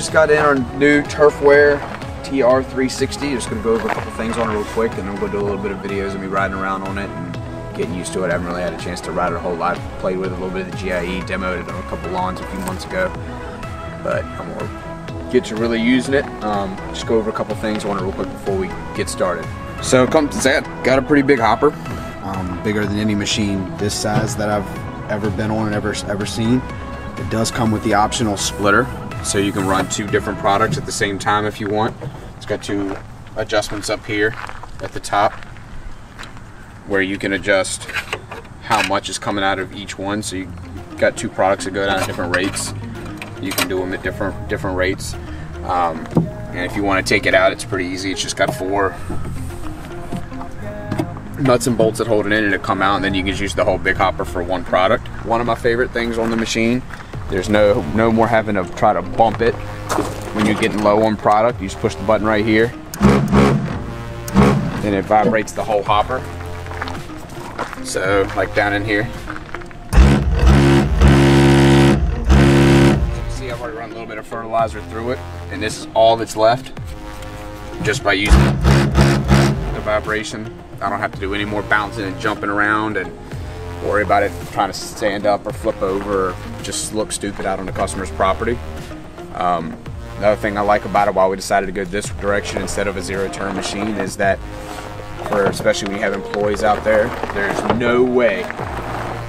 just got in our new Turfware TR360. Just gonna go over a couple things on it real quick, and then we'll do a little bit of videos of me riding around on it and getting used to it. I haven't really had a chance to ride it a whole lot. Played with it a little bit of the GIE, demoed it on a couple lawns a few months ago, but I'm gonna get to really using it. Just go over a couple things on it real quick before we get started. So come to that, got a pretty big hopper, bigger than any machine this size that I've ever been on and ever seen. It does come with the optional splitter, so you can run two different products at the same time if you want. It's got two adjustments up here at the top where you can adjust how much is coming out of each one. So you got two products that go down at different rates. You can do them at different rates. And if you want to take it out, it's pretty easy. It's just got 4 nuts and bolts that hold it in, and it'll come out, and then you can use the whole big hopper for one product. One of my favorite things on the machine, there's no more having to try to bump it when you're getting low on product. You just push the button right here and it vibrates the whole hopper. So like down in here, see I've already run a little bit of fertilizer through it, and this is all that's left just by using the vibration. I don't have to do any more bouncing and jumping around and worry about it trying to stand up or flip over or just look stupid out on the customer's property. Another thing I like about it, why we decided to go this direction instead of a zero-turn machine, is that especially when you have employees out there, there's no way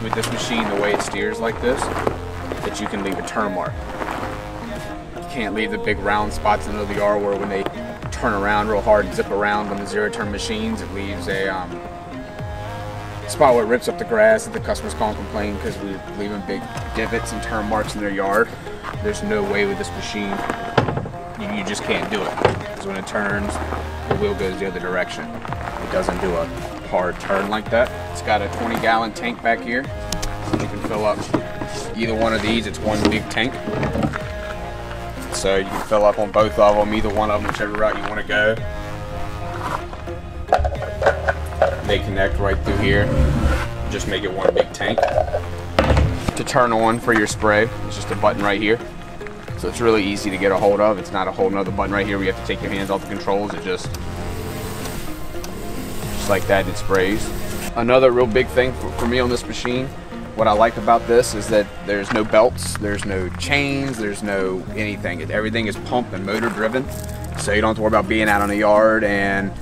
with this machine, the way it steers like this, that you can leave a turn mark. You can't leave the big round spots in the middle of the R where when they turn around real hard and zip around on the zero-turn machines, it leaves a spot where it rips up the grass that the customers call and complain because we leave them big divots and turn marks in their yard. There's no way with this machine, you just can't do it, because when it turns, the wheel goes the other direction. It doesn't do a hard turn like that. It's got a 20-gallon tank back here, so you can fill up either one of these. It's one big tank, so you can fill up on both of them, either one of them, whichever route you want to go. They connect right through here. Just make it one big tank. To turn on for your spray, it's just a button right here. So it's really easy to get a hold of. It's not a whole nother button right here where you have to take your hands off the controls. It just like that, it sprays. Another real big thing for me on this machine, what I like about this is that there's no belts, there's no chains, there's no anything. Everything is pump and motor driven. So you don't have to worry about being out on the yard and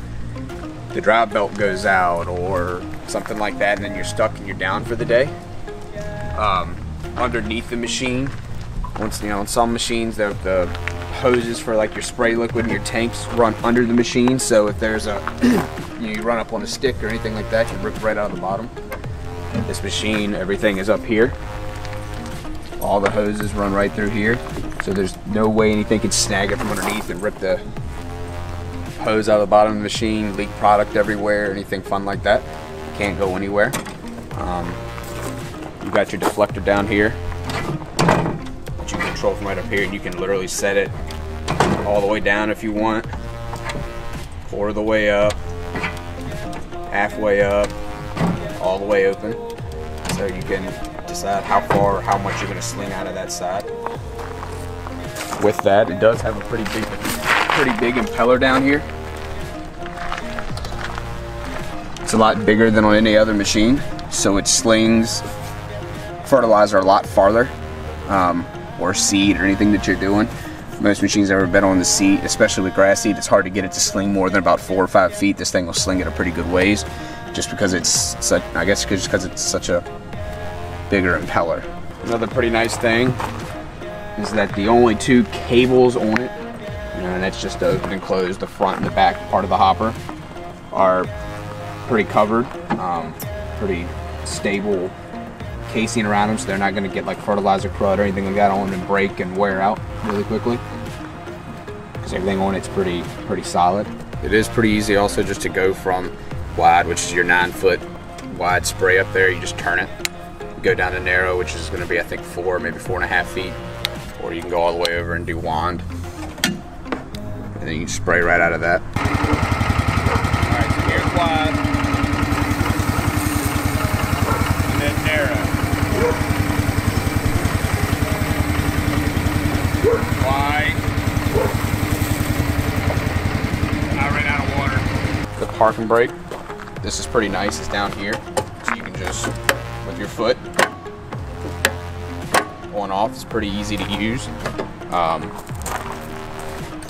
the drive belt goes out or something like that, and then you're stuck and you're down for the day. Underneath the machine, once on some machines, the hoses for like your spray liquid and your tanks run under the machine. So if there's a you run up on a stick or anything like that, you rip right out of the bottom. This machine, everything is up here. All the hoses run right through here, so there's no way anything can snag it from underneath and rip the hose out of the bottom of the machine, leak product everywhere, anything fun like that. Can't go anywhere. You've got your deflector down here that you can control from right up here, and you can literally set it all the way down if you want, quarter the way up, halfway up, all the way open. So you can decide how far or how much you're going to sling out of that side. With that, it does have a pretty big impeller down here. It's a lot bigger than on any other machine, so it slings fertilizer a lot farther, or seed or anything that you're doing. Most machines I've ever been on the seed, especially with grass seed, it's hard to get it to sling more than about 4 or 5 feet. This thing will sling it a pretty good ways, just because it's such, I guess just because it's such a bigger impeller. Another pretty nice thing is that the only 2 cables on it, and that's just to open and close the front and the back part of the hopper, are pretty covered, pretty stable casing around them, so they're not going to get like fertilizer crud or anything like that on them and break and wear out really quickly, because everything on it's pretty solid. It is pretty easy also just to go from wide, which is your 9-foot wide spray up there, you just turn it, go down to narrow, which is going to be I think 4, maybe 4.5 feet, or you can go all the way over and do wand, and then you can spray right out of that. Alright, so here's wide, and then narrow. Wide, parking brake. This is pretty nice, it's down here. So you can just, with your foot, on off, it's pretty easy to use.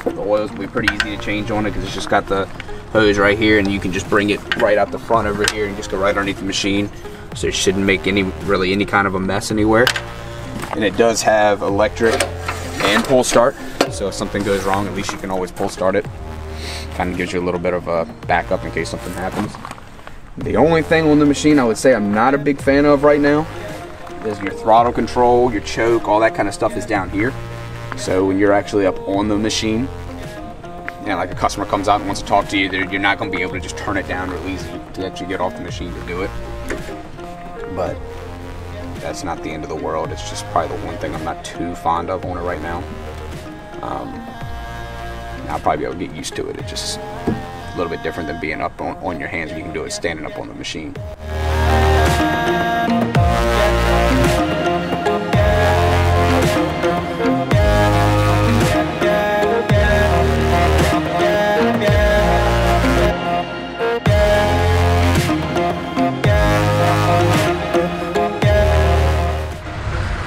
The oils will be pretty easy to change on it because it's just got the hose right here, and you can just bring it right out the front over here and just go right underneath the machine. So it shouldn't make really any kind of a mess anywhere. And it does have electric and pull start. So if something goes wrong, at least you can always pull start it. Kind of gives you a little bit of a backup in case something happens. The only thing on the machine I would say I'm not a big fan of right now is your throttle control, your choke, all that kind of stuff is down here. So when you're actually up on the machine, and like a customer comes out and wants to talk to you, you're not going to be able to just turn it down real easy to actually get off the machine to do it. But that's not the end of the world. It's just probably the one thing I'm not too fond of on it right now. I'll probably be able to get used to it. It's just a little bit different than being up on your hands. You can do it standing up on the machine.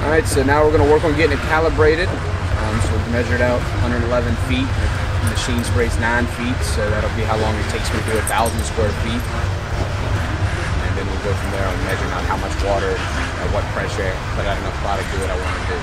Alright, so now we're going to work on getting it calibrated. So we've measured out 111 feet. The machine sprays 9 feet, so that'll be how long it takes me to do 1,000 square feet. And then we'll go from there on measuring out how much water, at what pressure, put out enough product to do what I want to do.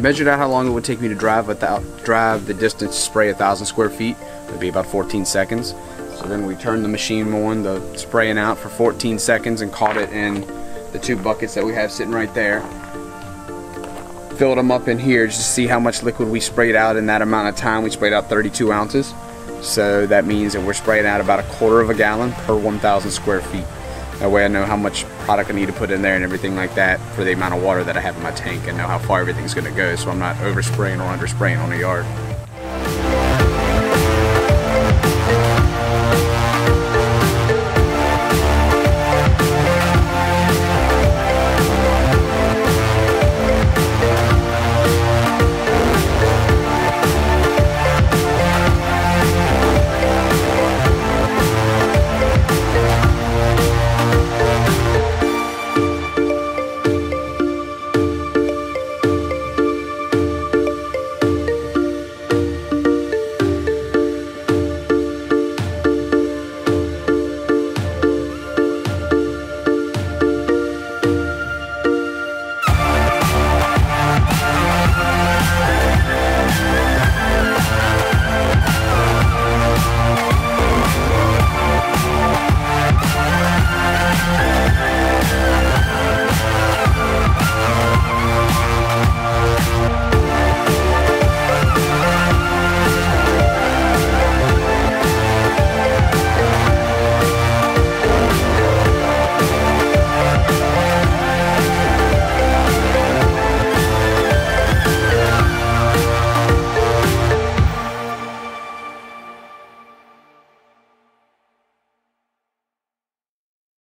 Measured out how long it would take me to drive the distance to spray 1,000 square feet. It would be about 14 seconds. So then we turned the machine on, the spraying out for 14 seconds and caught it in the 2 buckets that we have sitting right there. Filled them up in here just to see how much liquid we sprayed out in that amount of time. We sprayed out 32 ounces. So that means that we're spraying out about 1/4 gallon per 1,000 square feet. That way I know how much product I need to put in there and everything like that for the amount of water that I have in my tank, and know how far everything's going to go, so I'm not overspraying or underspraying on the yard.